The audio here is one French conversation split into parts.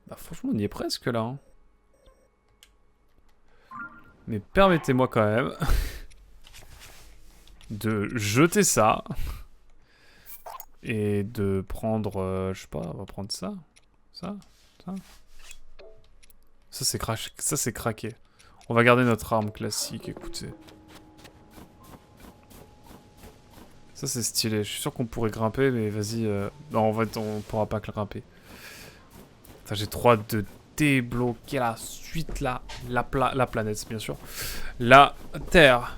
Bah franchement, on y est presque là. Hein. Mais permettez-moi quand même de jeter ça. Et de prendre... je sais pas, on va prendre ça. Ça. Ça c'est craqué. On va garder notre arme classique, écoutez. Ça c'est stylé, je suis sûr qu'on pourrait grimper, mais vas-y... Non, en fait, on pourra pas grimper. J'ai trop hâte de débloquer la suite là. La planète, bien sûr. La Terre.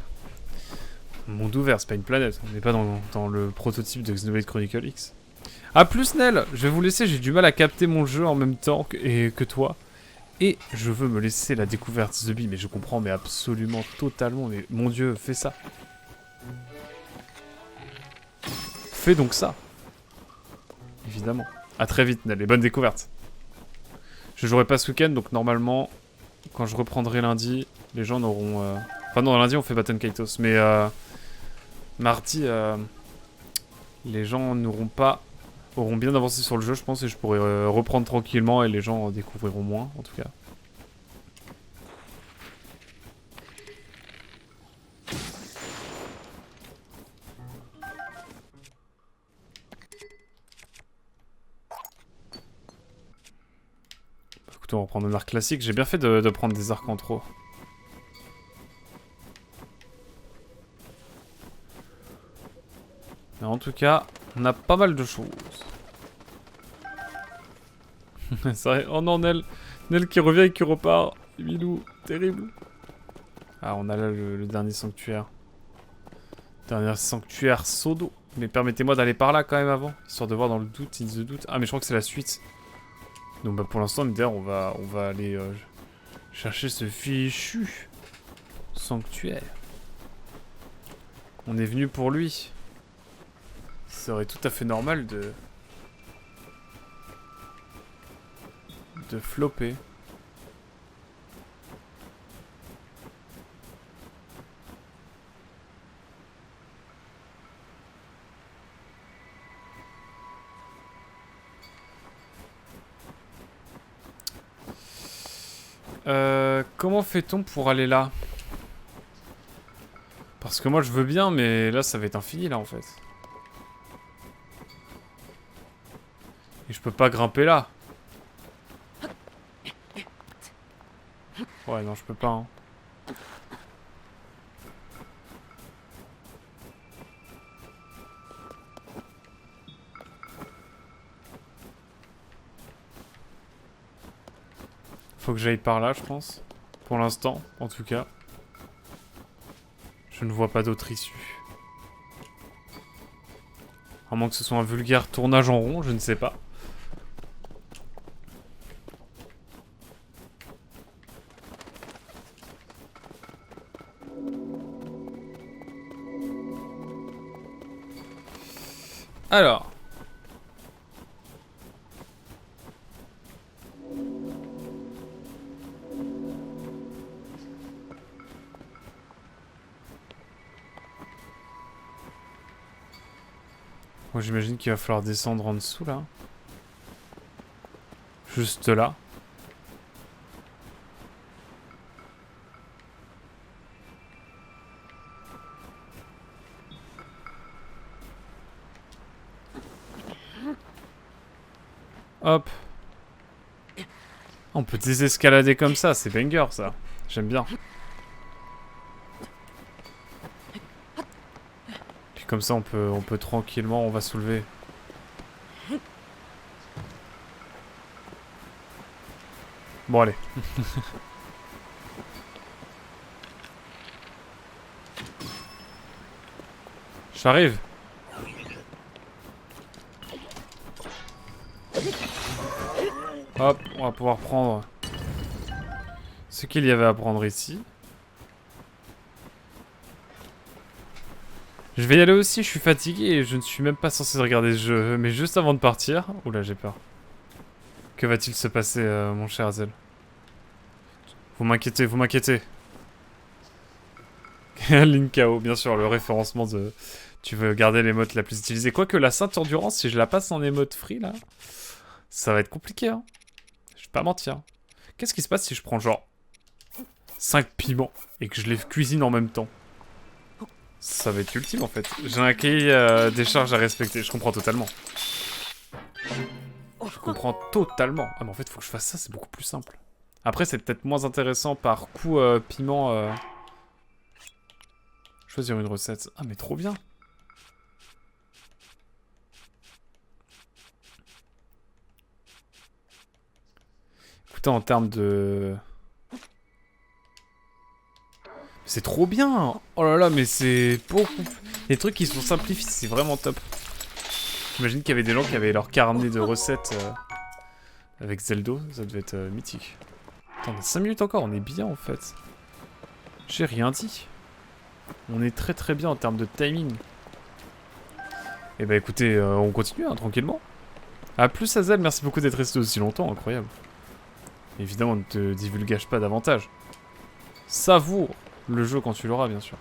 Monde ouvert, c'est pas une planète. On n'est pas dans le prototype de Xenoblade Chronicle X. A plus, Nel. Je vais vous laisser, j'ai du mal à capter mon jeu en même temps que toi. Et je veux me laisser la découverte The Bee, mais je comprends, mais absolument, totalement. Mais mon dieu, fais ça. Fais donc ça. Évidemment. A très vite, Nel, et bonne découverte. Je jouerai pas ce week-end, donc normalement, quand je reprendrai lundi, les gens n'auront... Enfin non, lundi on fait Batten Kaitos, mais mardi, les gens auront bien avancé sur le jeu, je pense, et je pourrai reprendre tranquillement et les gens découvriront moins, en tout cas. Écoutez, on va prendre un arc classique. J'ai bien fait de prendre des arcs en trop. Mais en tout cas, on a pas mal de choses. C'est vrai. Oh non, Nel. Nel qui revient et qui repart. Milou, terrible. Ah, on a là le dernier sanctuaire. Dernier sanctuaire Sodo. Mais permettez-moi d'aller par là quand même avant. Histoire de voir dans le doute, in the doute. Ah, mais je crois que c'est la suite. Donc bah pour l'instant, d'ailleurs, on va aller chercher ce fichu sanctuaire. On est venu pour lui. Ça serait tout à fait normal de flopper. Comment fait-on pour aller là? Parce que moi je veux bien, mais là ça va être infini là en fait. Et je peux pas grimper là. Ouais non je peux pas hein. Faut que j'aille par là je pense. Pour l'instant en tout cas. Je ne vois pas d'autre issue. À moins que ce soit un vulgaire tournage en rond, je ne sais pas. Alors. Moi j'imagine qu'il va falloir descendre en dessous là. Juste là. Hop. On peut désescalader comme ça, c'est banger ça. J'aime bien. Puis comme ça on peut tranquillement, on va soulever. Bon allez. J'arrive. Hop, on va pouvoir prendre ce qu'il y avait à prendre ici. Je vais y aller aussi, je suis fatigué et je ne suis même pas censé regarder ce jeu. Mais juste avant de partir... Oula, j'ai peur. Que va-t-il se passer, mon cher Azel? Vous m'inquiétez, vous m'inquiétez. Linkao, bien sûr, le référencement de... Tu veux garder l'émote la plus utilisée. Quoique la Sainte Endurance, si je la passe en émote free, là... Ça va être compliqué, hein. Je vais pas mentir. Qu'est-ce qui se passe si je prends genre 5 piments et que je les cuisine en même temps? Ça va être ultime en fait. J'ai un cahier des charges à respecter, je comprends totalement. Je comprends totalement. Ah mais en fait faut que je fasse ça, c'est beaucoup plus simple. Après c'est peut-être moins intéressant par coup piment. Choisir une recette. Ah mais trop bien. Écoutez en termes de... C'est trop bien. Oh là là mais c'est beaucoup... Les trucs qui sont simplifiés c'est vraiment top. J'imagine qu'il y avait des gens qui avaient leur carnet de recettes avec Zelda, ça devait être mythique. Attends, on a 5 minutes encore, on est bien en fait. J'ai rien dit. On est très très bien en termes de timing. Et bah écoutez, on continue hein, tranquillement. A plus Azel, merci beaucoup d'être resté aussi longtemps, incroyable. Évidemment, ne te divulgage pas davantage. Savoure le jeu quand tu l'auras, bien sûr.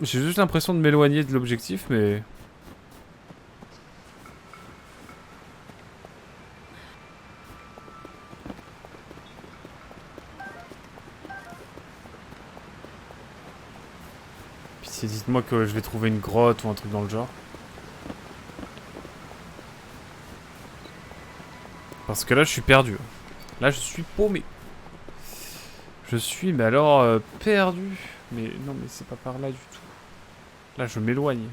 J'ai juste l'impression de m'éloigner de l'objectif, mais... Pitié, dites-moi que je vais trouver une grotte ou un truc dans le genre. Parce que là, je suis perdu. Là, je suis paumé. Je suis, mais alors, perdu. Mais non, mais c'est pas par là du tout. Là, je m'éloigne.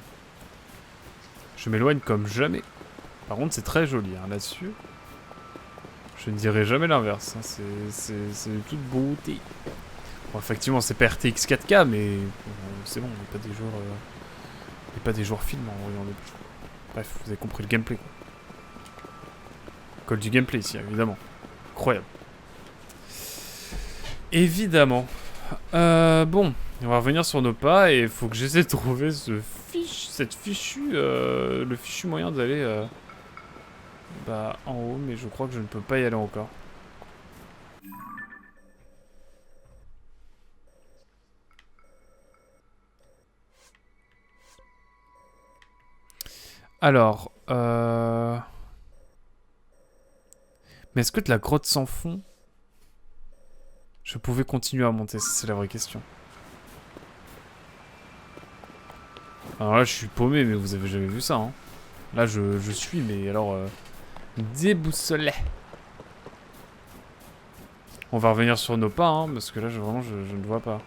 Je m'éloigne comme jamais. Par contre, c'est très joli, hein, là-dessus. Je ne dirai jamais l'inverse. Hein. C'est de toute beauté. Bon, effectivement, c'est pas RTX 4K, mais c'est bon, on n'est pas des joueurs... on n'est pas des joueurs films, en voyant les... Bref, vous avez compris le gameplay, quoi. Colle du gameplay, ici, évidemment. Incroyable. Évidemment. Bon, on va revenir sur nos pas, et il faut que j'essaie de trouver cette fichue... le fichu moyen d'aller... bah, en haut, mais je crois que je ne peux pas y aller encore. Alors, mais est-ce que de la grotte sans fond, je pouvais continuer à monter? C'est la vraie question. Alors là, je suis paumé, mais vous avez jamais vu ça, hein. Là, je suis, mais alors, déboussolé. On va revenir sur nos pas, hein, parce que là, vraiment, je ne vois pas.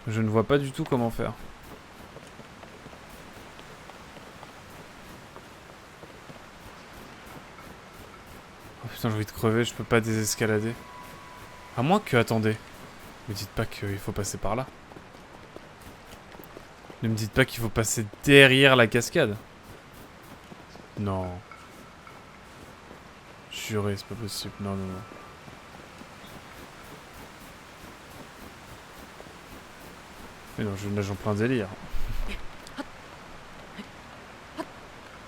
Je ne vois pas du tout comment faire. Oh putain, j'ai envie de crever, je peux pas désescalader. À moins que, attendez. Me dites pas qu'il faut passer par là. Ne me dites pas qu'il faut passer derrière la cascade. Non. Juré, c'est pas possible. Non, non, non. Mais non, je nage en plein délire.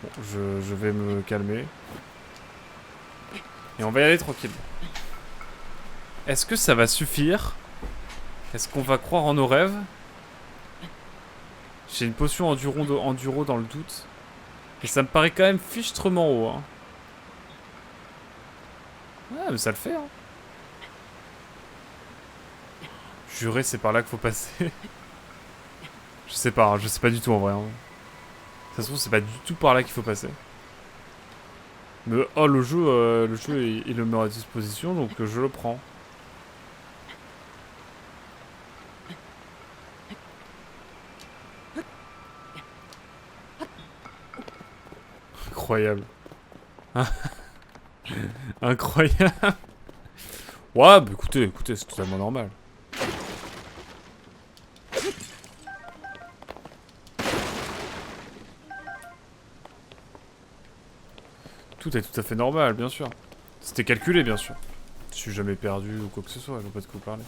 Bon, je vais me calmer. Et on va y aller tranquille. Est-ce que ça va suffire? Est-ce qu'on va croire en nos rêves? J'ai une potion enduro dans le doute. Et ça me paraît quand même fichtrement haut. Hein. Ouais, mais ça le fait. Hein. Juré, c'est par là qu'il faut passer. Je sais pas, hein, je sais pas du tout en vrai. Hein. Ça se trouve, c'est pas du tout par là qu'il faut passer. Mais oh, le jeu il le met à disposition, donc je le prends. Incroyable. Incroyable. Ouais, bah écoutez, c'est totalement normal. Tout est tout à fait normal, bien sûr. C'était calculé, bien sûr. Je suis jamais perdu ou quoi que ce soit, je vois pas de quoi vous parler.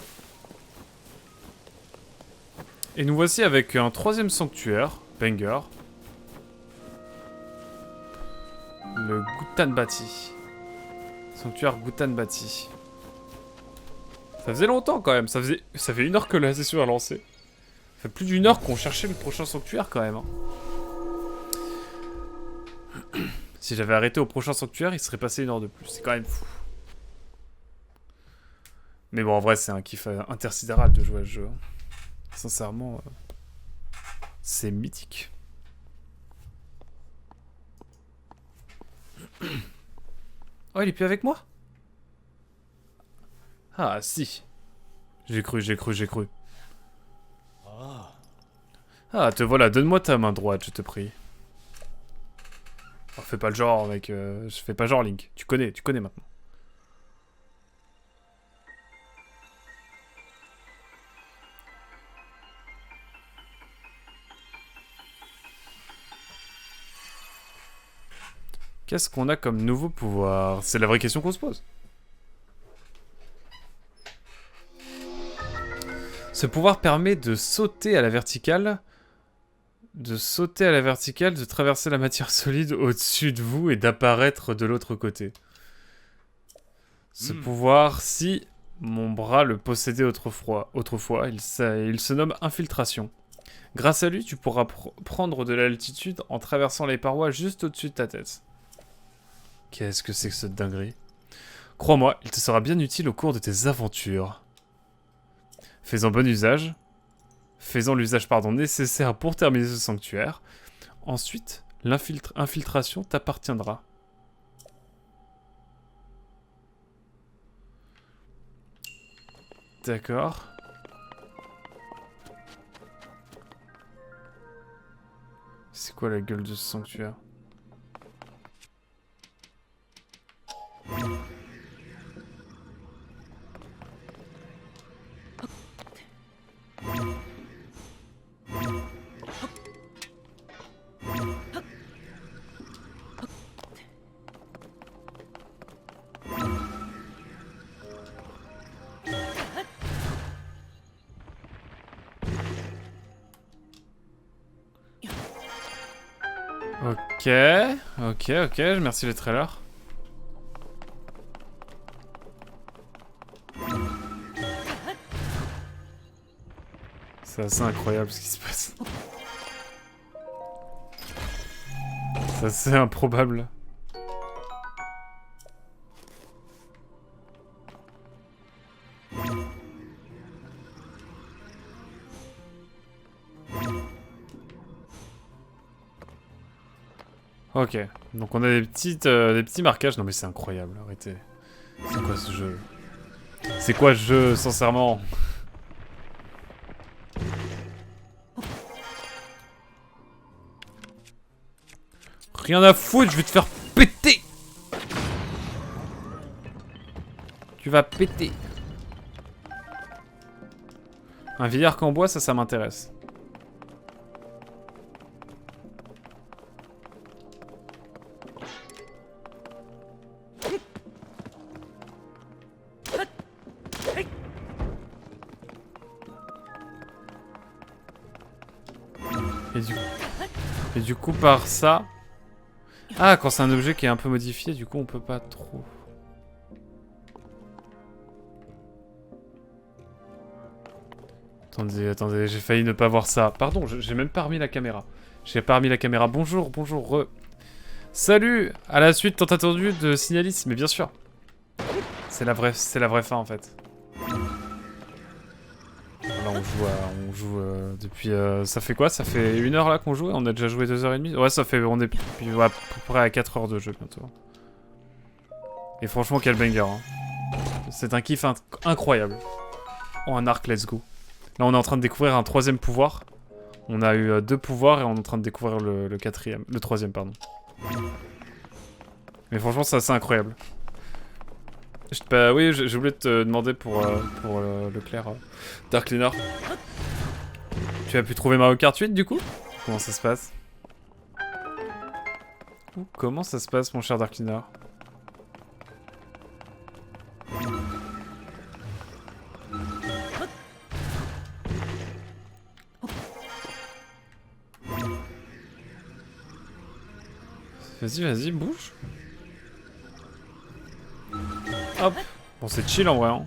Et nous voici avec un troisième sanctuaire, banger. Le Gutanbati. Sanctuaire Gutanbati. Ça faisait longtemps quand même, ça fait 1 heure que la session a lancé. Ça fait plus d'une heure qu'on cherchait le prochain sanctuaire quand même. Hein. Si j'avais arrêté au prochain sanctuaire, il serait passé une heure de plus. C'est quand même fou. Mais bon, en vrai, c'est un kiff intersidéral de jouer à ce jeu. Sincèrement, c'est mythique. Oh, il est plus avec moi? Ah, si. J'ai cru. Ah, te voilà, donne-moi ta main droite, je te prie. Oh, fais pas le genre, mec. Je fais pas genre, Link. Tu connais maintenant. Qu'est-ce qu'on a comme nouveau pouvoir? C'est la vraie question qu'on se pose. Ce pouvoir permet de sauter à la verticale. De traverser la matière solide au-dessus de vous et d'apparaître de l'autre côté. Ce pouvoir, si mon bras le possédait autrefois, il se nomme infiltration. Grâce à lui, tu pourras prendre de l'altitude en traversant les parois juste au-dessus de ta tête. Qu'est-ce que c'est que cette dinguerie? Crois-moi, il te sera bien utile au cours de tes aventures. Fais-en bon usage. Faisant l'usage nécessaire pour terminer ce sanctuaire. Ensuite, l'infiltration t'appartiendra. D'accord. C'est quoi la gueule de ce sanctuaire? Ok, merci les trailers. C'est assez incroyable ce qui se passe. C'est assez improbable. Ok, donc on a des petits marquages. Non mais c'est incroyable, arrêtez. C'est quoi ce jeu? C'est quoi ce jeu, sincèrement? Rien à foutre, je vais te faire péter! Tu vas péter. Un vieil arc en bois, ça m'intéresse. Et du coup, par ça... Ah, quand c'est un objet qui est un peu modifié, du coup, on peut pas trop... Attendez, j'ai failli ne pas voir ça. Pardon, j'ai même pas remis la caméra. J'ai pas remis la caméra. Bonjour. Salut! À la suite tant attendue de Signalis, mais bien sûr. C'est la vraie fin, en fait. Là, on joue depuis... ça fait quoi? Ça fait 1 heure, là, qu'on joue? On a déjà joué 2h30? Ouais, ça fait... On est ouais, à peu près à 4 heures de jeu, bientôt. Et franchement, quel banger, hein. C'est un kiff incroyable. Oh, un arc, let's go. Là, on est en train de découvrir un 3e pouvoir. On a eu 2 pouvoirs et on est en train de découvrir le 4e. Le 3e, pardon. Mais franchement, c'est assez incroyable. Oui, j'ai oublié de te demander pour le clair. Dark Lunar. Tu as pu trouver Mario Kart 8, du coup? Comment ça se passe? Comment ça se passe, mon cher Dark Lunar? Vas-y, bouge. Hop. Bon, c'est chill en vrai. Hein.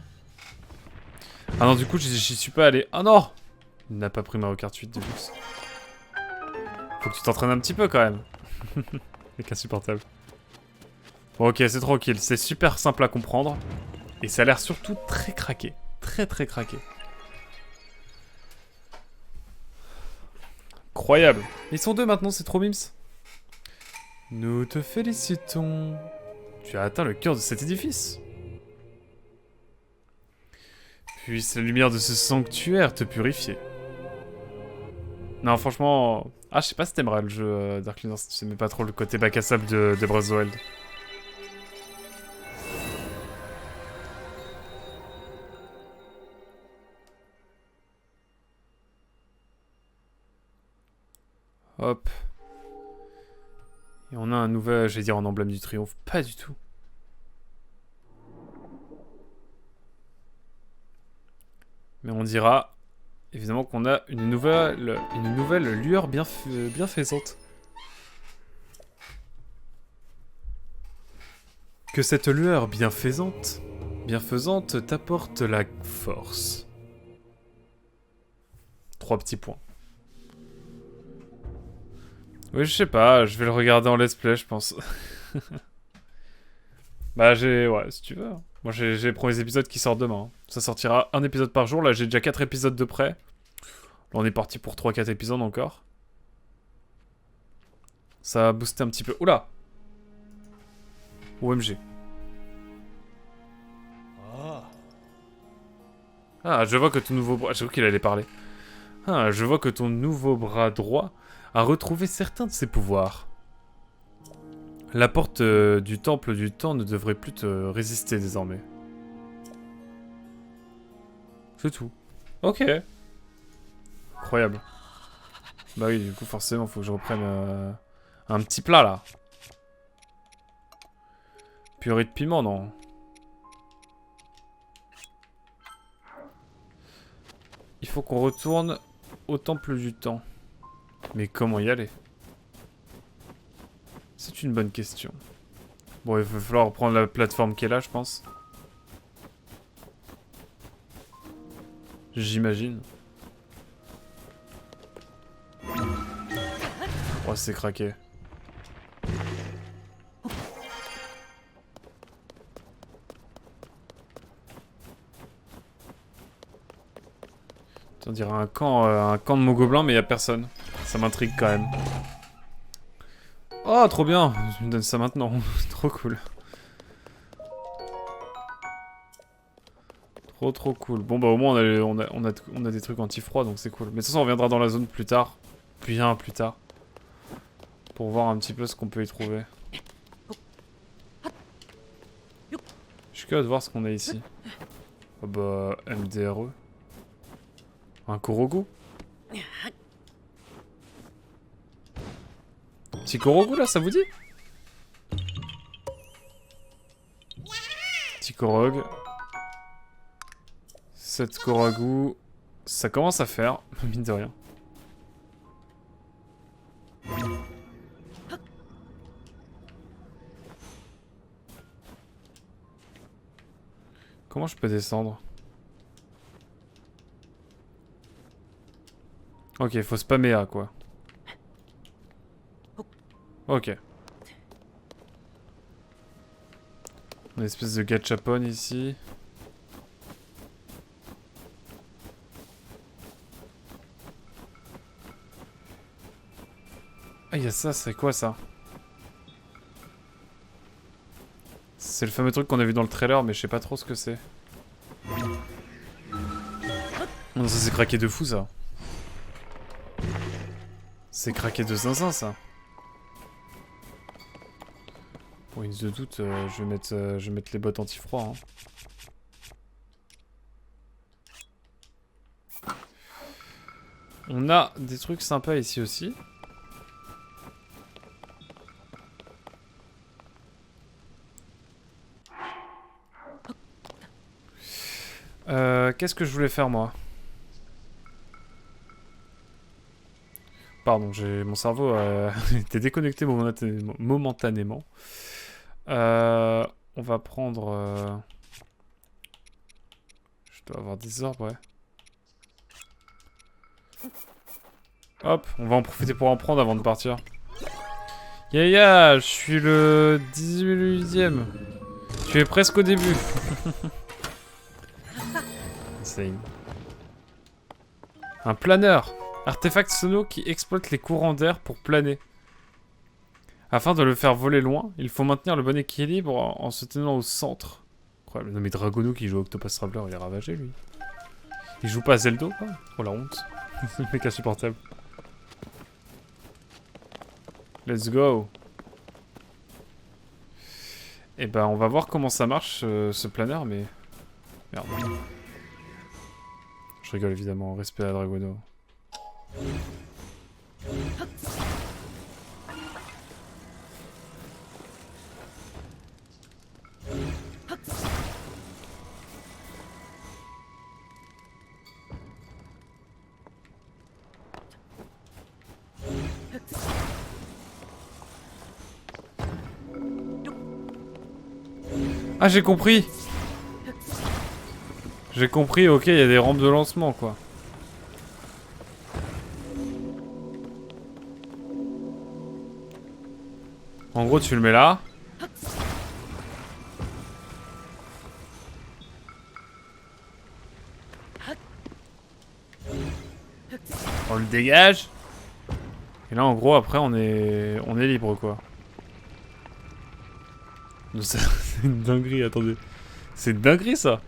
Ah non, du coup, j'y suis pas allé. Ah non! Il n'a pas pris Mario Kart 8 de luxe. Faut que tu t'entraînes un petit peu quand même. Mec insupportable. Bon ok, c'est tranquille. C'est super simple à comprendre. Et ça a l'air surtout très craqué. Très très craqué. Incroyable. Ils sont deux maintenant, c'est trop mims. Nous te félicitons. Tu as atteint le cœur de cet édifice. Puisse la lumière de ce sanctuaire te purifier. Non, franchement... Ah, je sais pas si t'aimerais le jeu Dark Lunar, si tu aimais pas trop le côté bac à sable de Breath of the Wild. Hop. Et on a un nouvel, j'allais dire, un emblème du triomphe. Pas du tout. Mais on dira, évidemment, qu'on a une nouvelle lueur bienfaisante. Que cette lueur bienfaisante t'apporte la force. 3 petits points. Oui, je sais pas, je vais le regarder en let's play, je pense. Bah, ouais, si tu veux. Moi, j'ai les premiers épisodes qui sortent demain. Ça sortira un épisode par jour. Là, j'ai déjà 4 épisodes de près. Là, on est parti pour 3-4 épisodes encore. Ça a boosté un petit peu. Oula! OMG. Ah, je vois que ton nouveau bras... J'ai cru qu'il allait parler. Ah, je vois que ton nouveau bras droit a retrouvé certains de ses pouvoirs. La porte du temple du temps ne devrait plus te résister désormais. C'est tout. Ok. Incroyable. Bah oui, du coup, forcément, faut que je reprenne un petit plat, là. Purée de piment, non. Il faut qu'on retourne au temple du temps. Mais comment y aller? C'est une bonne question. Bon, il va falloir reprendre la plateforme qui est là, je pense. J'imagine. Oh, c'est craqué. On dirait un camp de mogoblins, mais y a personne. Ça m'intrigue quand même. Oh, trop bien! Tu me donnes ça maintenant. Trop cool. Trop cool. Bon, bah au moins on a des trucs anti-froid, donc c'est cool. Mais de toute façon, on reviendra dans la zone plus tard. Bien plus tard. Pour voir un petit peu ce qu'on peut y trouver. Je suis curieux de voir ce qu'on a ici. Oh bah, MDRE. Un Korogu? Petit Korogu là, ça vous dit? Petit Korog. 7 Korogu. Ça commence à faire, mine de rien. Comment je peux descendre? Ok, faut spammer A quoi. Ok. Une espèce de gachapon ici. Ah, il y a ça, c'est quoi ça? C'est le fameux truc qu'on a vu dans le trailer, mais je sais pas trop ce que c'est. Non, ça c'est craqué de fou ça. C'est craqué de zinzin ça. Pour une de doute, je vais mettre les bottes anti-froid. Hein. On a des trucs sympas ici aussi. Qu'est-ce que je voulais faire moi? Pardon, mon cerveau était déconnecté momentanément. On va prendre... Je dois avoir des orbes, ouais. Hop, on va en profiter pour en prendre avant de partir. Ya, je suis le 18e. Tu es presque au début. Insane. Un planeur. Artefact sono qui exploite les courants d'air pour planer. Afin de le faire voler loin, il faut maintenir le bon équilibre en se tenant au centre. Incroyable. Non mais Dragono qui joue Octopus Traveler, il est ravagé lui. Il joue pas à Zelda quoi. Oh la honte. C'est le mec insupportable. Let's go. Et ben on va voir comment ça marche ce planeur mais... Merde. Je rigole évidemment, respect à Dragono. Ah j'ai compris. J'ai compris, ok, il y a des rampes de lancement quoi. En gros tu le mets là. On le dégage. Et là en gros après on est libre quoi. C'est une dinguerie, attendez. C'est une dinguerie ça.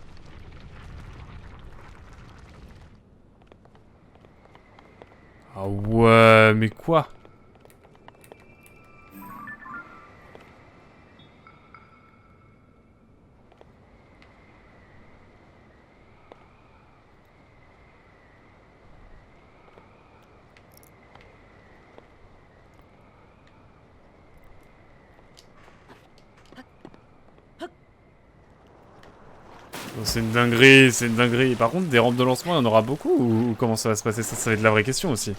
Ah ouais, mais quoi? C'est une dinguerie, c'est une dinguerie. Par contre, des rampes de lancement, il y en aura beaucoup ou comment ça va se passer? Ça va être la vraie question aussi.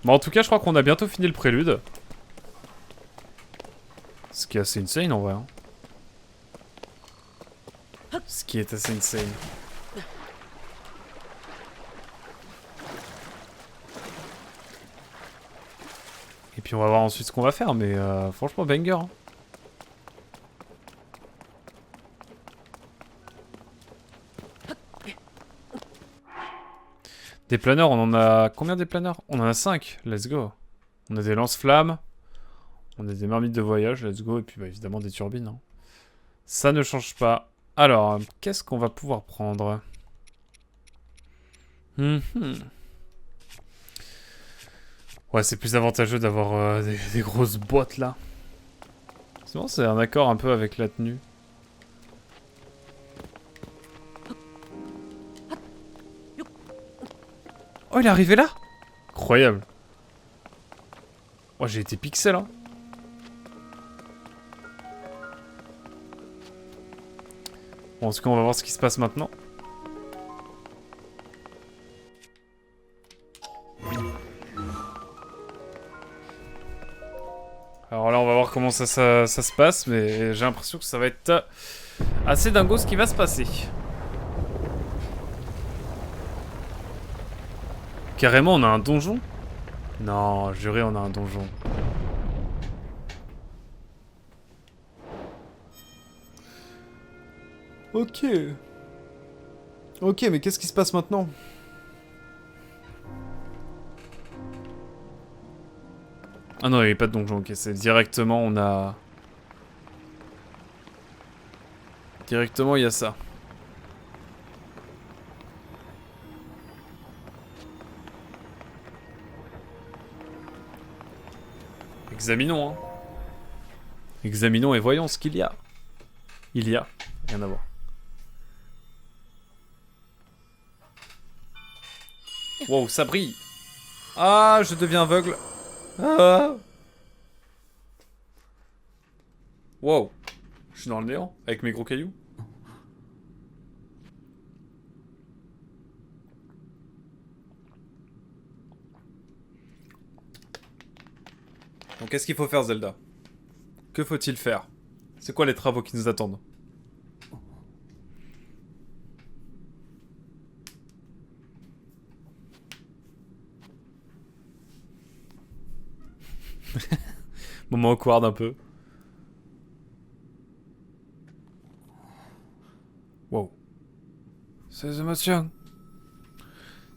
Bon, en tout cas, je crois qu'on a bientôt fini le prélude. Ce qui est assez insane en vrai. Hein. Ce qui est assez insane. Et puis on va voir ensuite ce qu'on va faire, mais franchement, banger. Hein. Des planeurs, on en a... Combien des planeurs? On en a 5, let's go. On a des lance-flammes. On a des marmites de voyage, let's go. Et puis bah, évidemment des turbines. Hein. Ça ne change pas. Alors, qu'est-ce qu'on va pouvoir prendre? Ouais, c'est plus avantageux d'avoir des grosses boîtes là. C'est bon, c'est un accord un peu avec la tenue. Oh, il est arrivé là? Incroyable. Oh, j'ai été pixel, hein. Bon, en tout cas, on va voir ce qui se passe maintenant. Alors là, on va voir comment ça se passe, mais j'ai l'impression que ça va être assez dingo ce qui va se passer. Carrément, on a un donjon? Non, juré, on a un donjon. Ok. Ok, mais qu'est-ce qui se passe maintenant? Ah non, il n'y a pas de donjon, ok, c'est directement, on a... Directement, il y a ça. Examinons, hein. Examinons et voyons ce qu'il y a. Il y a. Rien à voir. Wow, ça brille. Ah, je deviens aveugle. Ah. Wow. Je suis dans le néant, avec mes gros cailloux. Donc qu'est-ce qu'il faut faire, Zelda? Que faut-il faire? C'est quoi les travaux qui nous attendent? Moment awkward un peu. Wow. Ces émotions.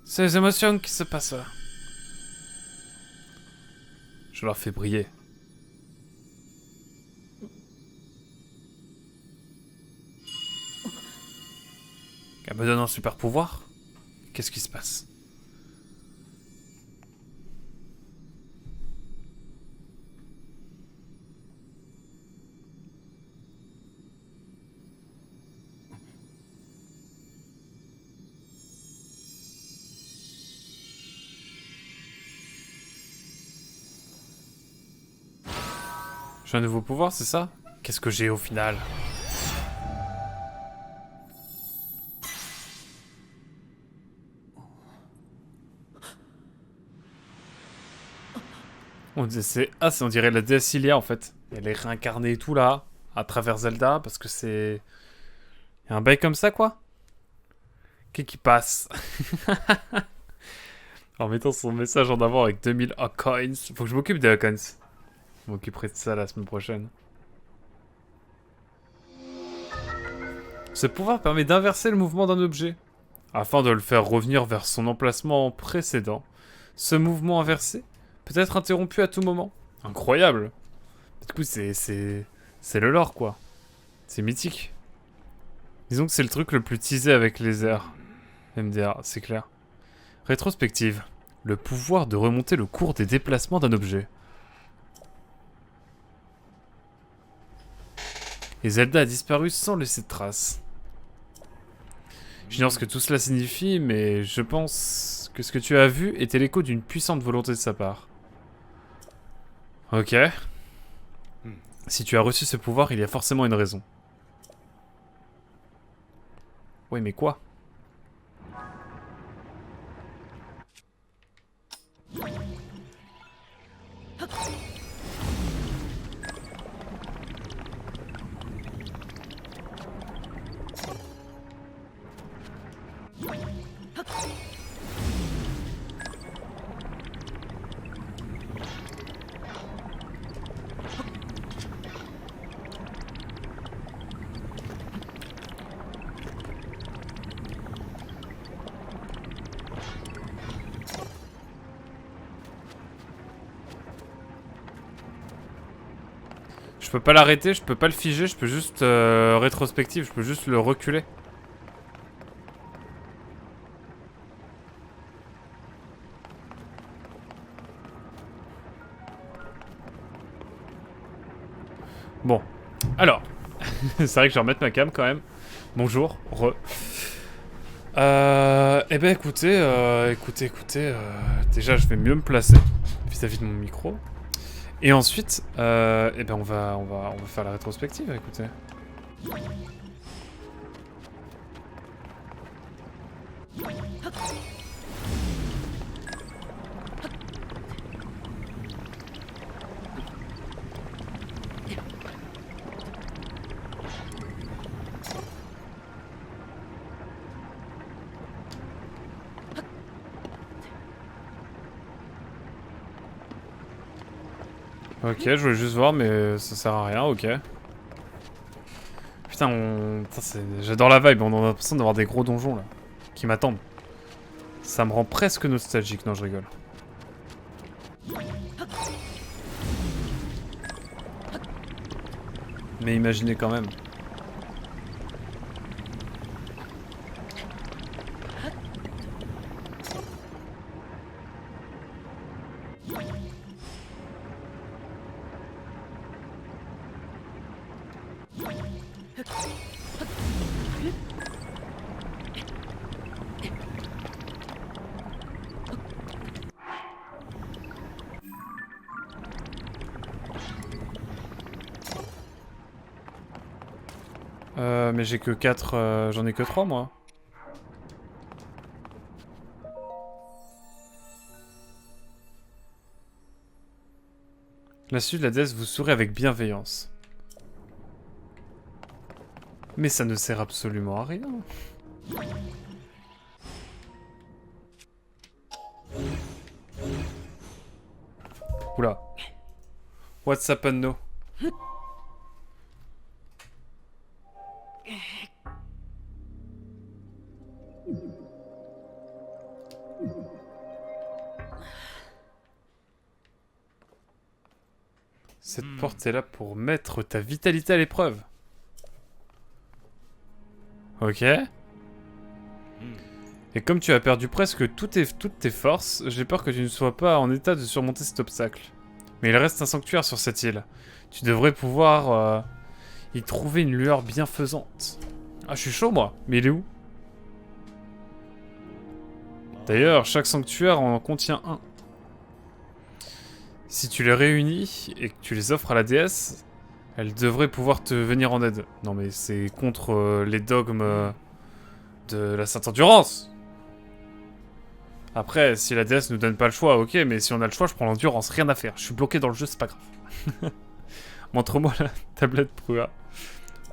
Ces émotions qui se passent là. Je leur fais briller. Elle me donne un super pouvoir? Qu'est-ce qui se passe? J'ai un nouveau pouvoir, c'est ça? Qu'est-ce que j'ai au final? on dirait la déesse Ilia en fait. Elle est réincarnée et tout là, à travers Zelda, parce que c'est... Y a un bail comme ça quoi? Qu'est-ce qui passe? En mettant son message en avant avec 2000 coins. Faut que je m'occupe des coins. Je m'occuperai de ça la semaine prochaine. Ce pouvoir permet d'inverser le mouvement d'un objet, afin de le faire revenir vers son emplacement précédent. Ce mouvement inversé peut être interrompu à tout moment. Incroyable! Du coup, c'est le lore, quoi. C'est mythique. Disons que c'est le truc le plus teasé avec les airs. MDR, c'est clair. Rétrospective. Le pouvoir de remonter le cours des déplacements d'un objet. Et Zelda a disparu sans laisser de traces. J'ignore ce que tout cela signifie, mais je pense que ce que tu as vu était l'écho d'une puissante volonté de sa part. Ok. Si tu as reçu ce pouvoir, il y a forcément une raison. Oui, mais quoi? Je peux pas l'arrêter, je peux pas le figer, je peux juste rétrospective, je peux juste le reculer. Bon, alors, c'est vrai que je vais remettre ma cam quand même. Bonjour, eh ben écoutez, déjà je vais mieux me placer vis-à-vis de mon micro. Et ensuite, eh ben on va faire la rétrospective, écoutez. Ok, je voulais juste voir, mais ça sert à rien, ok. Putain, j'adore la vibe, on a l'impression d'avoir des gros donjons là, qui m'attendent. Ça me rend presque nostalgique, non je rigole. Mais imaginez quand même. Mais j'ai que 4, j'en ai que 3 moi. La suite de la déesse vous sourit avec bienveillance. Mais ça ne sert absolument à rien. Oula. What's happened now? Cette porte est là pour mettre ta vitalité à l'épreuve. Ok. Et comme tu as perdu presque toutes tes forces, j'ai peur que tu ne sois pas en état de surmonter cet obstacle. Mais il reste un sanctuaire sur cette île. Tu devrais pouvoir y trouver une lueur bienfaisante. Ah, je suis chaud moi. Mais il est où? D'ailleurs, chaque sanctuaire en contient un. Si tu les réunis et que tu les offres à la déesse, elle devrait pouvoir te venir en aide. Non mais c'est contre les dogmes de la Sainte Endurance. Après, si la déesse nous donne pas le choix, ok, mais si on a le choix, je prends l'endurance, rien à faire. Je suis bloqué dans le jeu, c'est pas grave. Montre-moi la tablette Prua.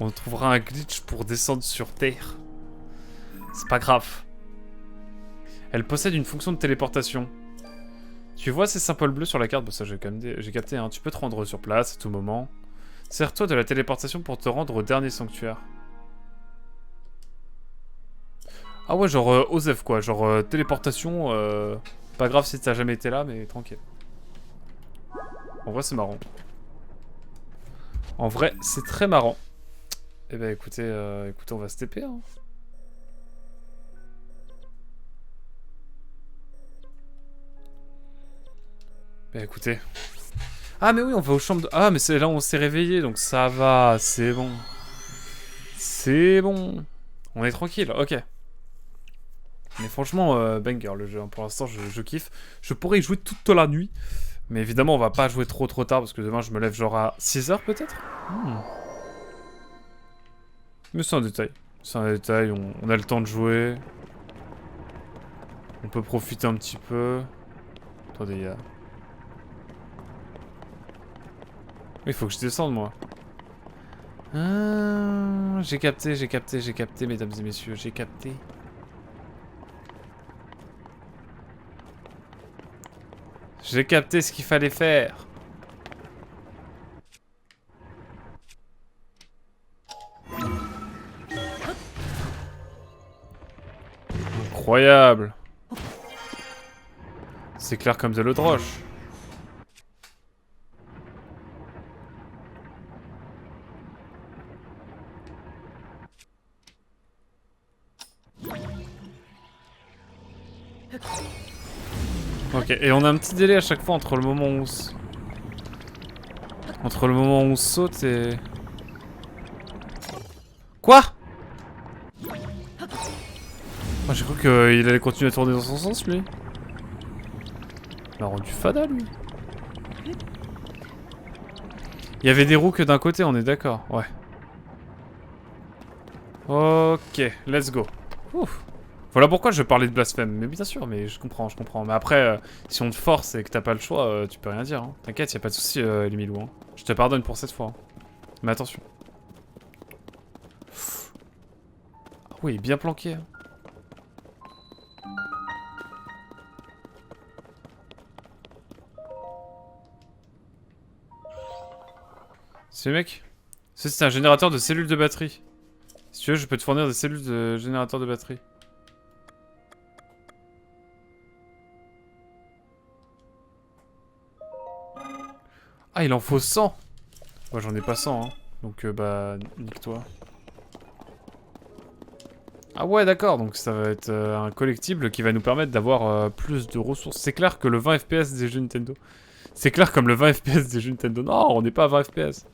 On trouvera un glitch pour descendre sur Terre. C'est pas grave. Elle possède une fonction de téléportation. Tu vois ces symboles bleus sur la carte? Bah ça j'ai capté, hein. Tu peux te rendre sur place à tout moment. Sers-toi de la téléportation pour te rendre au dernier sanctuaire. Ah ouais, genre Osef quoi, genre téléportation, pas grave si t'as jamais été là, mais tranquille. En vrai c'est marrant. En vrai c'est très marrant. Eh ben écoutez, on va se TP hein. Ben écoutez. Ah mais oui on va aux chambres de... Ah mais c'est là où on s'est réveillé, donc ça va, c'est bon. C'est bon. On est tranquille, ok. Mais franchement, banger le jeu, hein. Pour l'instant je kiffe. Je pourrais y jouer toute la nuit. Mais évidemment on va pas jouer trop tard parce que demain je me lève genre à 6h peut-être. Mais c'est un détail. C'est un détail, on a le temps de jouer. On peut profiter un petit peu. Attendez, il y a... Il faut que je descende moi. Ah, j'ai capté, mesdames et messieurs, j'ai capté. J'ai capté ce qu'il fallait faire. Incroyable. C'est clair comme de l'eau de roche. Ok, et on a un petit délai à chaque fois entre le moment où on saute et... Quoi? Moi j'ai cru qu'il allait continuer à tourner dans son sens lui. Il m'a rendu fada lui. Il y avait des roues que d'un côté, on est d'accord, ouais. Ok, let's go. Ouf. Voilà pourquoi je parlais de blasphème. Mais bien sûr, mais je comprends. Mais après, si on te force et que t'as pas le choix, tu peux rien dire. Hein. T'inquiète, y a pas de soucis, Emilou. Hein. Je te pardonne pour cette fois. Hein. Mais attention. Ah oui, bien planqué. Hein. C'est mec. C'est un générateur de cellules de batterie. Si tu veux, je peux te fournir des cellules de générateur de batterie. Ah, il en faut 100. Moi, j'en ai pas 100, hein. Donc, bah, nique-toi. Ah ouais, d'accord. Donc, ça va être un collectible qui va nous permettre d'avoir plus de ressources. C'est clair que le 20 FPS des jeux Nintendo. C'est clair comme le 20 FPS des jeux Nintendo. Non, on n'est pas à 20 FPS.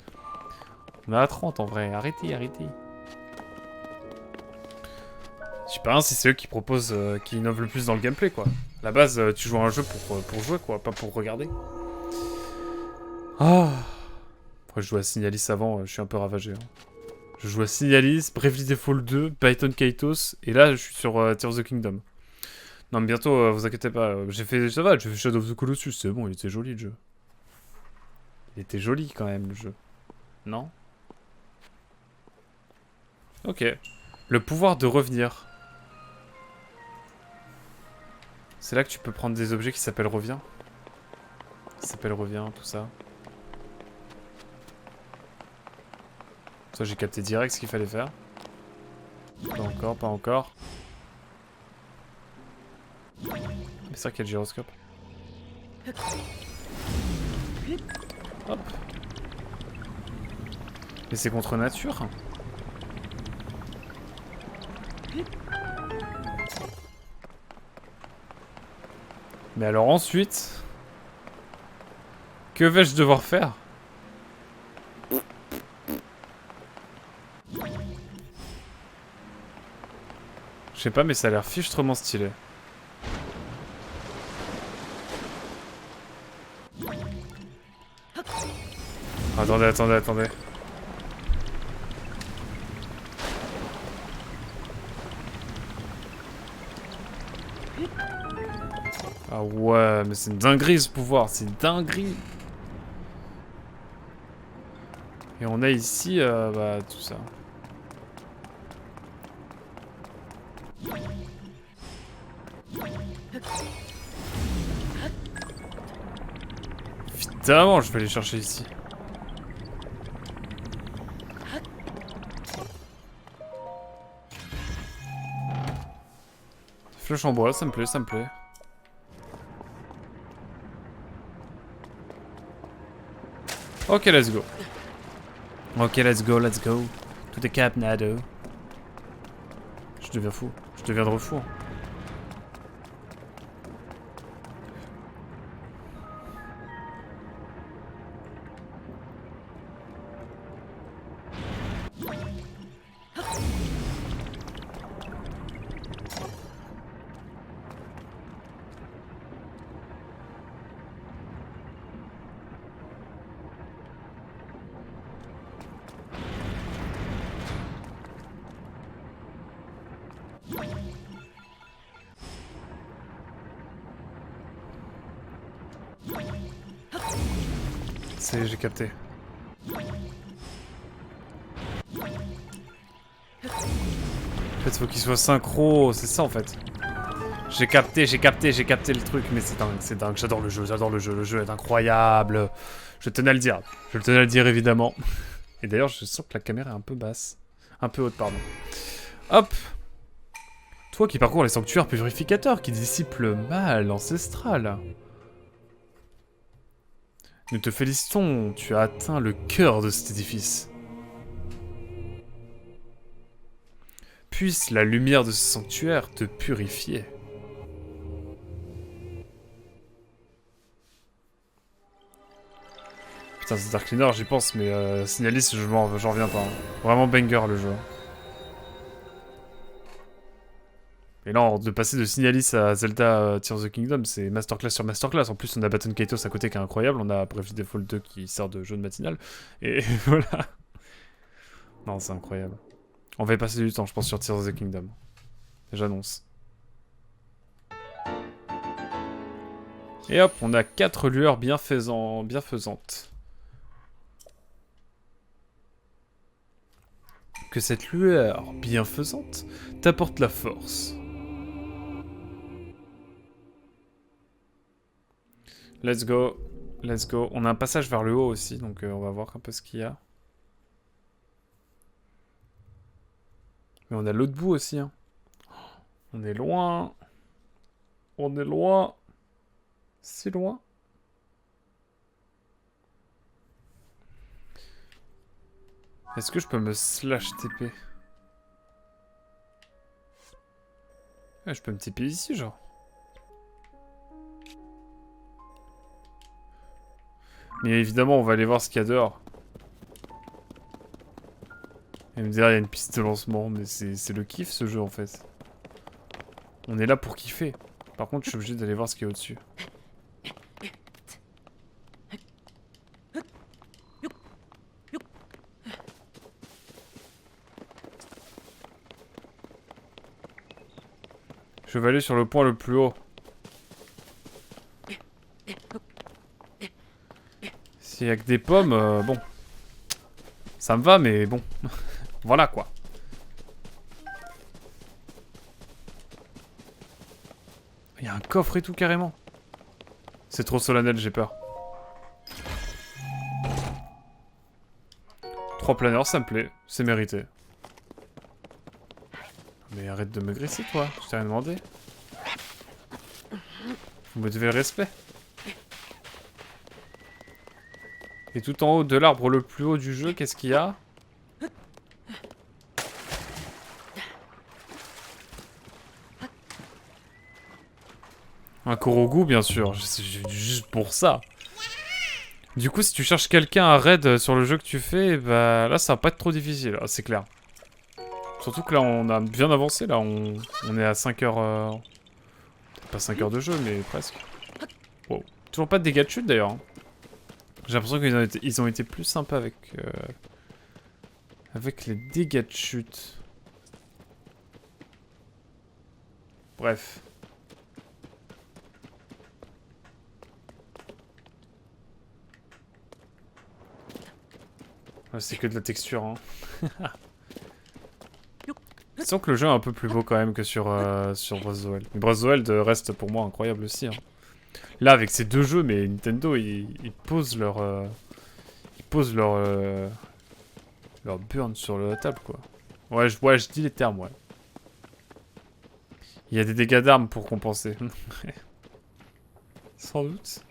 On est à 30 en vrai. Arrêtez. Je sais pas si c'est eux qui proposent, qui innovent le plus dans le gameplay, quoi. À la base, tu joues à un jeu pour jouer, quoi, pas pour regarder. Ah. Après, je jouais à Signalis avant, je suis un peu ravagé. Hein. Je joue à Signalis, Bravely Default 2, Python Kaitos, et là, je suis sur Tears of the Kingdom. Non, mais bientôt, vous inquiétez pas, j'ai fait Shadow of the Colossus, c'est bon, il était joli, le jeu. Il était joli, quand même, le jeu. Non? Ok. Le pouvoir de revenir. C'est là que tu peux prendre des objets qui s'appellent revient. Qui s'appellent revient, tout ça. Ça, j'ai capté direct ce qu'il fallait faire. Pas encore, pas encore. Mais c'est vrai qu'il y a le gyroscope. Hop. Mais c'est contre nature. Mais alors ensuite... Que vais-je devoir faire? Je sais pas, mais ça a l'air fichtrement stylé. Attendez, attendez, attendez. Ah ouais, mais c'est une dinguerie ce pouvoir, c'est une dinguerie. Et on a ici, bah, tout ça. Évidemment, je vais aller chercher ici. Flèche en bois, ça me plaît, ça me plaît. Ok, let's go. Ok, let's go, let's go. To the Cap Nado. Je deviens fou. Je deviendrai fou. C'est, j'ai capté. En fait, faut qu'il soit synchro, c'est ça en fait. J'ai capté le truc, mais c'est dingue, j'adore le jeu est incroyable. Je tenais à le dire, évidemment. Et d'ailleurs, je sens que la caméra est un peu basse. Un peu haute, pardon. Hop. Toi qui parcours les sanctuaires purificateurs, qui dissipent le mal ancestral. Nous te félicitons, tu as atteint le cœur de cet édifice. Puisse la lumière de ce sanctuaire te purifier. Putain, c'est Dark Cleaner, j'y pense, mais Signalis, j'en reviens pas. Hein. Vraiment banger le jeu. Et là, de passer de Signalis à Zelda Tears of the Kingdom, c'est masterclass sur masterclass. En plus, on a Baton Kaitos à côté qui est incroyable. On a Bravely Default 2 qui sort de jeu de matinale. Et voilà. Non, c'est incroyable. On va y passer du temps, je pense, sur Tears of the Kingdom. J'annonce. Et hop, on a 4 lueurs bienfaisantes. Que cette lueur bienfaisante t'apporte la force. Let's go. Let's go. On a un passage vers le haut aussi, donc on va voir un peu ce qu'il y a. Mais on a l'autre bout aussi. Hein. On est loin. On est loin. Si loin. Est-ce que je peux me slash TP? Ouais, je peux me TP ici, genre. Mais évidemment, on va aller voir ce qu'il y a dehors. Et me dire, il y a une piste de lancement, mais c'est le kiff ce jeu en fait. On est là pour kiffer. Par contre, je suis obligé d'aller voir ce qu'il y a au-dessus. Je vais aller sur le point le plus haut. S'il y a que des pommes, bon. Ça me va, mais bon. Voilà quoi. Il y a un coffre et tout carrément. C'est trop solennel, j'ai peur. 3 planeurs, ça me plaît. C'est mérité. Mais arrête de me graisser, toi. Je t'ai rien demandé. Vous me devez le respect. Et tout en haut de l'arbre le plus haut du jeu, qu'est-ce qu'il y a? Un Korogu, bien sûr. C'est juste pour ça. Du coup, si tu cherches quelqu'un à raid sur le jeu que tu fais, bah là, ça va pas être trop difficile. Ah, c'est clair. Surtout que là, on a bien avancé. Là, on est à 5 heures... Pas 5 heures de jeu, mais presque. Wow. Toujours pas de dégâts de chute, d'ailleurs. J'ai l'impression qu'ils ont été plus sympas avec... avec les dégâts de chute. Bref. Ouais, c'est que de la texture, hein. Sens que le jeu est un peu plus beau quand même que sur Breath of the Wild. Mais Breath of the Wild reste pour moi incroyable aussi. Hein. Là, avec ces deux jeux, mais Nintendo, ils posent leur... ils posent leur burn sur la table, quoi. Ouais, je dis les termes, ouais. Il y a des dégâts d'armes pour compenser. Sans doute.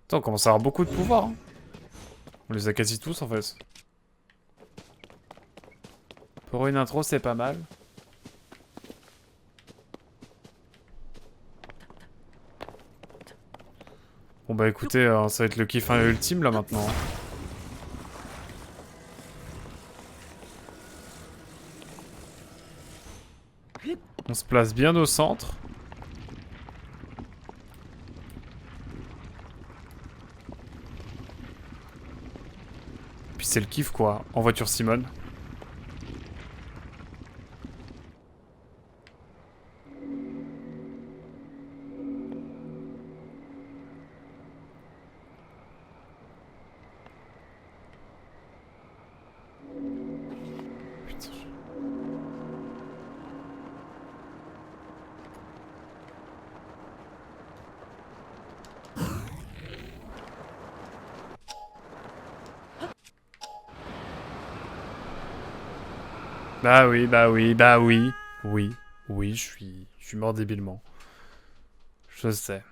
Attends, on commence à avoir beaucoup de pouvoir. Hein. On les a quasi tous, en fait. Pour une intro, c'est pas mal. Bon bah écoutez, ça va être le kiff ultime, là, maintenant. On se place bien au centre. Puis c'est le kiff, quoi. En voiture Simone. Putain. Bah oui, bah oui, bah oui. Oui, oui, je suis mort débilement. Je sais.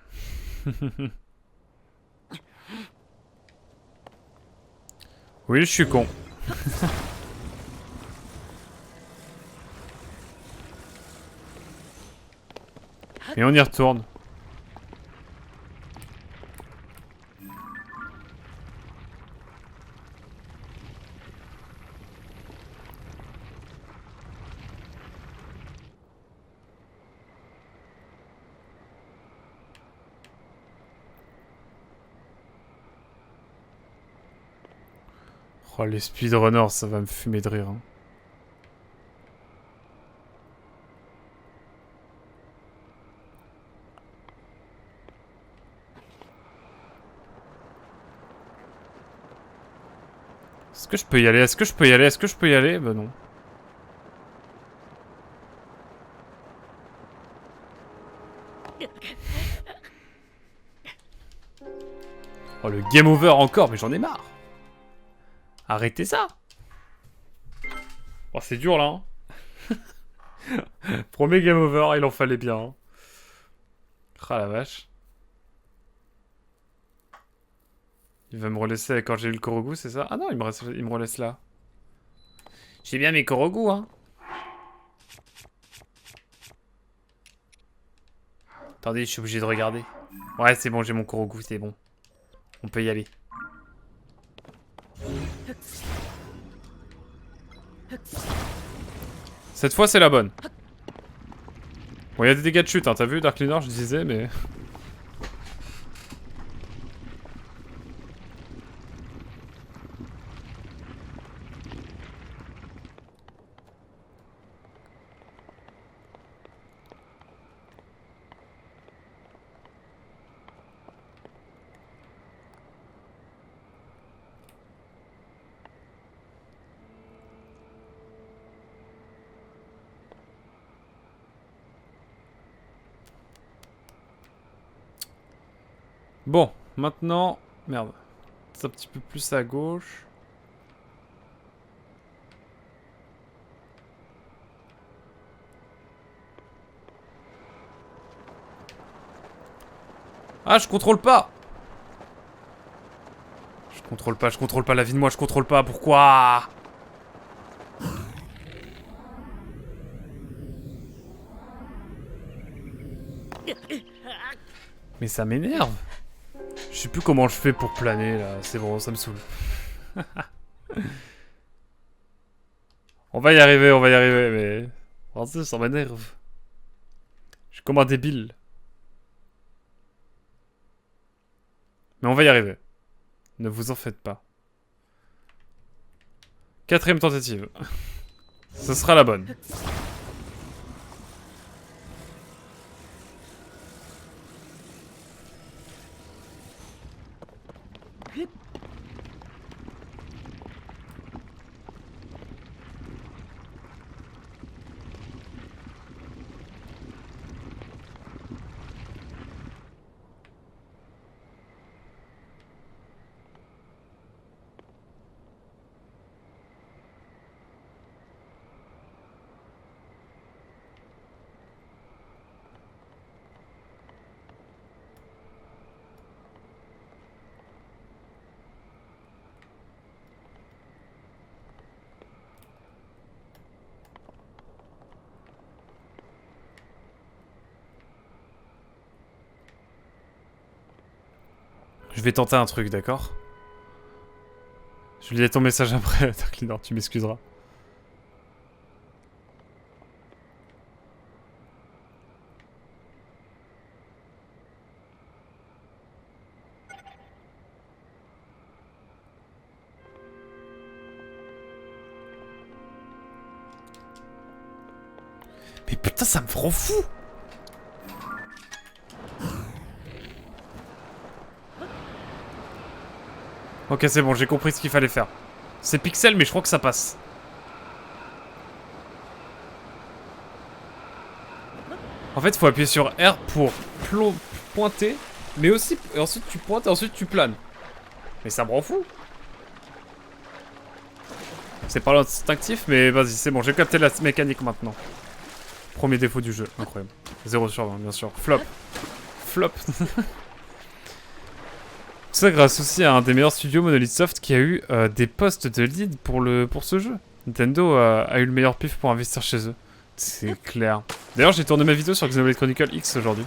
Oui, je suis con. Et on y retourne. Oh, les speedrunners, ça va me fumer de rire. Hein. Est-ce que je peux y aller? Est-ce que je peux y aller? Est-ce que je peux y aller? Bah non. Oh, le game over encore, mais j'en ai marre. Arrêtez ça. Oh, c'est dur, là. Hein. Premier game over, il en fallait bien. Hein. Ah, la vache. Il va me relaisser quand j'ai eu le Korogu, c'est ça? Ah non, il me relaisse là. J'ai bien mes Korogu, hein. Attendez, je suis obligé de regarder. Ouais, c'est bon, j'ai mon Korogu, c'est bon. On peut y aller. Cette fois, c'est la bonne. Bon, il y a des dégâts de chute, hein. T'as vu, Dark Lunar, je disais, mais... Bon, maintenant... Merde. C'est un petit peu plus à gauche. Ah, je contrôle pas! Je contrôle pas la vie de moi, je contrôle pas, pourquoi? Mais ça m'énerve. Je sais plus comment je fais pour planer là, c'est bon, ça me saoule. On va y arriver, mais... Vas-y, ça m'énerve. Je suis comme un débile. Mais on va y arriver. Ne vous en faites pas. 4ème tentative. Ce sera la bonne. Je vais tenter un truc, d'accord? Je lirai ton message après, Darklinor, tu m'excuseras. Mais putain, ça me rend fou! Ok, c'est bon, j'ai compris ce qu'il fallait faire. C'est pixel, mais je crois que ça passe. En fait, il faut appuyer sur R pour pointer, mais aussi... Et ensuite, tu pointes et ensuite, tu planes. Mais ça me rend fou. C'est pas instinctif, mais vas-y, c'est bon, j'ai capté la mécanique maintenant. Premier défaut du jeu, incroyable. 0 sur 20, bien sûr. Flop. Flop. Tout ça grâce aussi à un des meilleurs studios, Monolith Soft, qui a eu des postes de lead pour ce jeu. Nintendo a eu le meilleur pif pour investir chez eux. C'est clair. D'ailleurs, j'ai tourné ma vidéo sur Xenoblade Chronicle X aujourd'hui.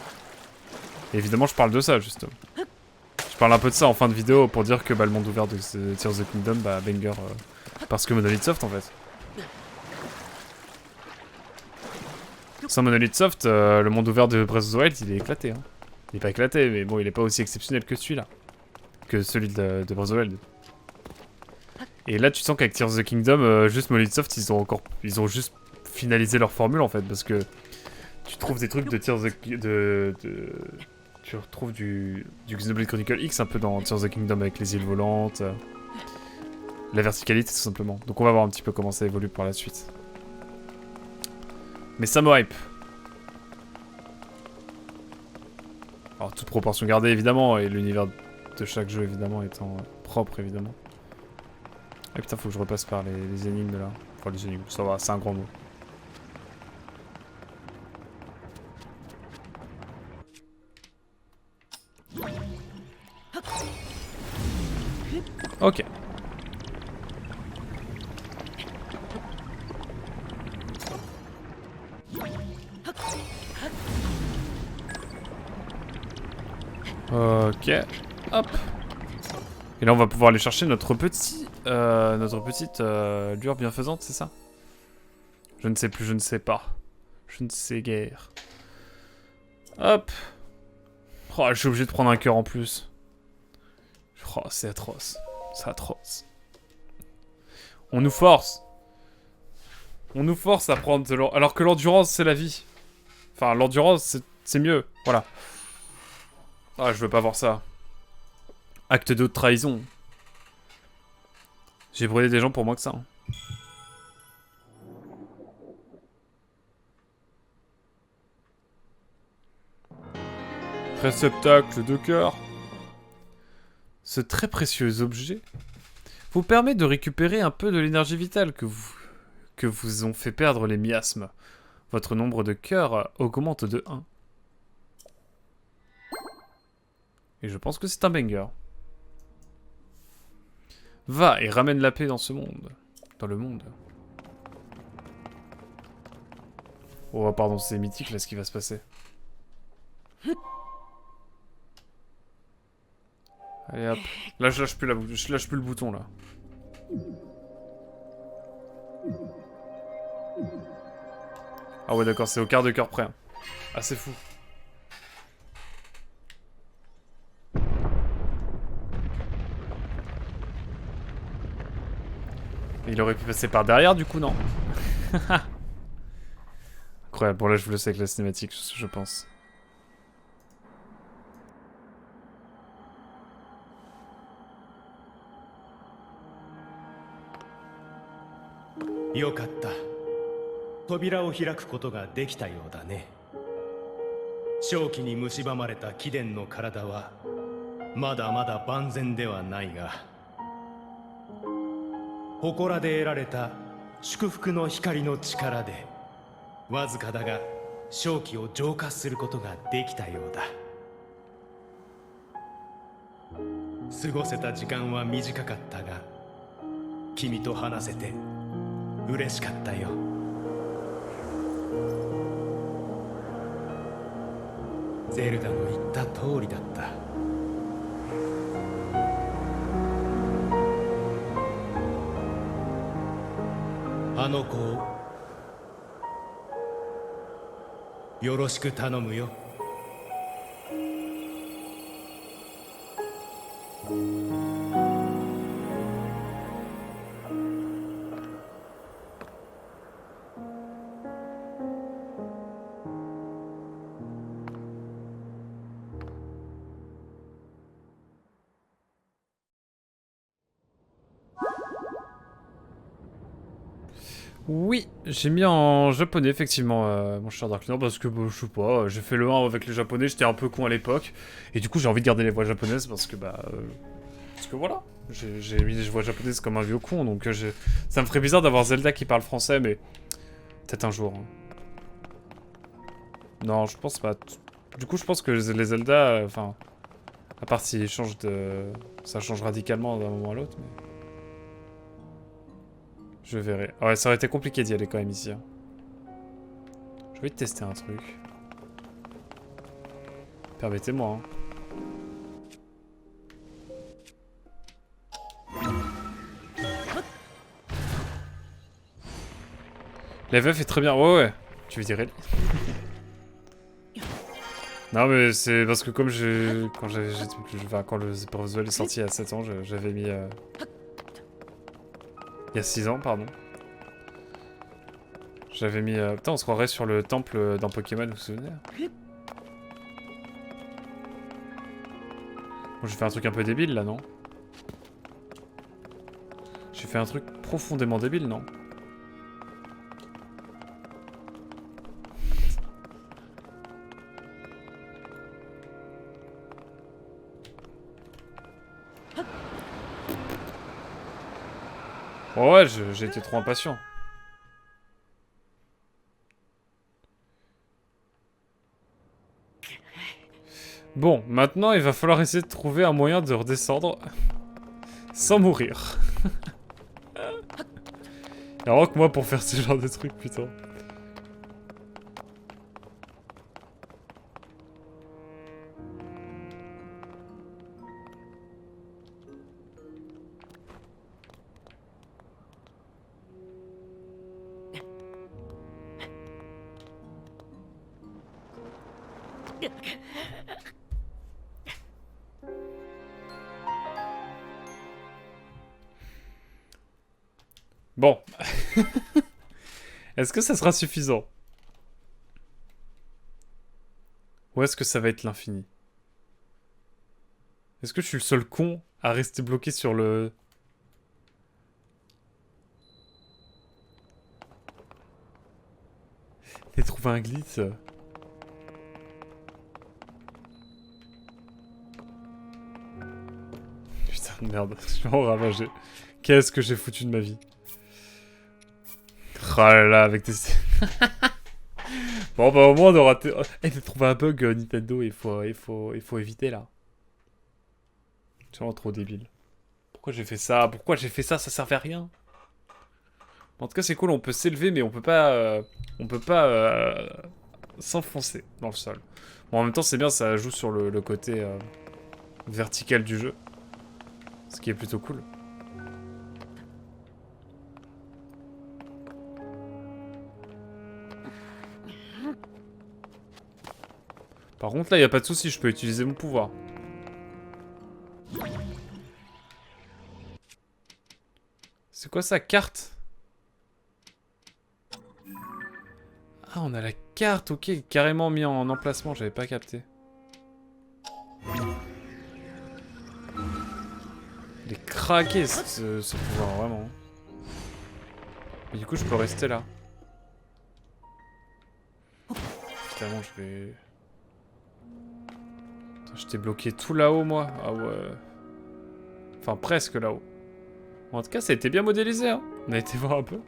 Et évidemment, je parle de ça, justement. Je parle un peu de ça en fin de vidéo pour dire que bah, le monde ouvert de Tears of the Kingdom, bah, banger. Parce que Monolith Soft, en fait. Sans Monolith Soft, le monde ouvert de Breath of the Wild, il est éclaté. Hein. Il est pas éclaté, mais bon, il est pas aussi exceptionnel que celui-là. Que celui de Breath of the Wild. Et là, tu sens qu'avec Tears of the Kingdom, juste Monolith Soft, ils ont juste finalisé leur formule, en fait, parce que tu trouves des trucs de Tears of the... Tu retrouves du Xenoblade Chronicle X un peu dans Tears of the Kingdom avec les îles volantes, la verticalité, tout simplement. Donc on va voir un petit peu comment ça évolue par la suite. Mais ça me hype. Alors, toute proportion gardée, évidemment, et l'univers de chaque jeu, évidemment, étant propre, évidemment. Ah putain, faut que je repasse par les énigmes, là. Enfin, les énigmes, ça va, c'est un grand mot. Ok. Ok. Hop. Et là, on va pouvoir aller chercher notre petite lure bienfaisante, c'est ça? Je ne sais plus, je ne sais pas. Je ne sais guère. Hop. Oh, je suis obligé de prendre un cœur en plus. Oh, c'est atroce. C'est atroce. On nous force. On nous force à prendre de l'endurance. Alors que l'endurance, c'est la vie. Enfin, l'endurance, c'est mieux. Voilà. Ah, je veux pas voir ça. Acte 2 de trahison. J'ai brûlé des gens pour moins que ça. Hein. Réceptacle de cœur. Ce très précieux objet vous permet de récupérer un peu de l'énergie vitale que vous ont fait perdre les miasmes. Votre nombre de cœurs augmente de 1. Et je pense que c'est un banger. Va et ramène la paix dans ce monde. Dans le monde. Oh pardon, c'est mythique là ce qui va se passer. Allez hop. Là je lâche plus le bouton là. Ah ouais d'accord, c'est au quart de cœur près. Hein. Ah c'est fou. Il aurait pu passer par derrière du coup non. Incroyable, bon là je vous laisse avec la cinématique je pense. Yokatta. 扉を開くことができたようだね。正気に蝕まれた貴殿の体はまだまだ万全ではないが、祠で得られた祝福の光の力でわずかだが正気を浄化することができたようだ。過ごせた時間は短かったが、君と話せて嬉しかったよ。ゼルダの言った通りだった。あの子をよろしく頼むよ。Oui, j'ai mis en japonais effectivement mon cher Dark Lord parce que bah, je sais pas, j'ai fait le 1 avec les japonais, j'étais un peu con à l'époque et du coup j'ai envie de garder les voix japonaises parce que voilà, j'ai mis les voix japonaises comme un vieux con donc ça me ferait bizarre d'avoir Zelda qui parle français mais peut-être un jour. Hein. Non, je pense pas. Du coup je pense que les Zelda, enfin, à part s'ils changent de, ça change radicalement d'un moment à l'autre mais. Je verrai. Ouais, ça aurait été compliqué d'y aller quand même ici. Hein. J'ai envie de tester un truc. Permettez-moi. Hein. La VF est très bien. Ouais. Tu veux dire elle. Non mais c'est parce que comme quand le Zephyr Visual est sorti il y a 7 ans, j'avais mis... Il y a 6 ans, pardon. J'avais mis... Putain, on se croirait sur le temple d'un Pokémon, vous vous souvenez? Bon, j'ai fait un truc un peu débile, là, non? J'ai fait un truc profondément débile, non? Oh ouais, j'ai été trop impatient. Bon, maintenant il va falloir essayer de trouver un moyen de redescendre sans mourir. Il y a vraiment que moi pour faire ce genre de trucs, putain. Bon. Est-ce que ça sera suffisant? Ou est-ce que ça va être l'infini? Est-ce que je suis le seul con à rester bloqué sur le... J'ai trouvé un glitch. Merde, je suis vraiment ravagé. Qu'est-ce que j'ai foutu de ma vie? Oh là là, avec tes... Bon, bah au moins on aura... Eh, t'as trouvé un bug Nintendo, il faut éviter là. C'est vraiment trop débile. Pourquoi j'ai fait ça? Pourquoi j'ai fait ça? Ça servait à rien. En tout cas, c'est cool, on peut s'élever, mais on peut pas s'enfoncer dans le sol. Bon, en même temps, c'est bien, ça joue sur le côté vertical du jeu. Ce qui est plutôt cool. Par contre, là, il a pas de souci, je peux utiliser mon pouvoir. C'est quoi ça, carte? Ah, on a la carte, ok, carrément mis en emplacement, j'avais pas capté. Il est craqué ce pouvoir, vraiment. Et du coup, je peux rester là. Finalement, je vais... J'étais bloqué tout là-haut, moi. Ah ouais. Enfin, presque là-haut. En tout cas, ça a été bien modélisé, hein. On a été voir un peu.